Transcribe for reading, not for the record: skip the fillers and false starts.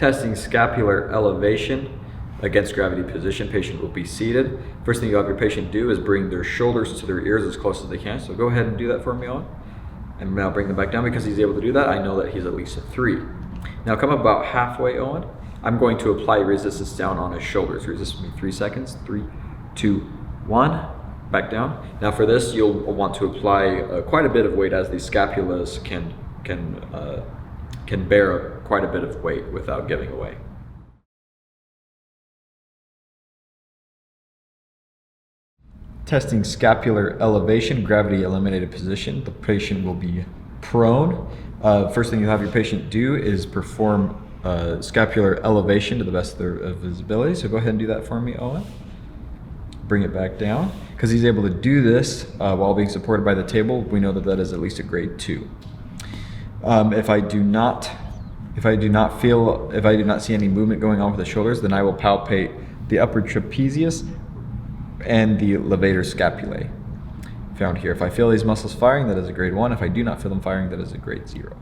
Testing scapular elevation against gravity position. Patient will be seated. First thing you have your patient do is bring their shoulders to their ears as close as they can. So go ahead and do that for me, Owen. And now bring them back down. Because he's able to do that, I know that he's at least a 3. Now come about halfway, Owen. I'm going to apply resistance down on his shoulders. Resist me 3 seconds. 3, 2, 1. Back down. Now for this, you'll want to apply quite a bit of weight, as these scapulas can bear quite a bit of weight without giving away. Testing scapular elevation, gravity eliminated position. The patient will be prone. First thing you have your patient do is perform scapular elevation to the best of his ability. So go ahead and do that for me, Owen. Bring it back down. Because he's able to do this while being supported by the table, we know that that is at least a grade 2. If I do not see any movement going on with the shoulders, then I will palpate the upper trapezius and the levator scapulae found here. If I feel these muscles firing, that is a grade 1. If I do not feel them firing, that is a grade 0.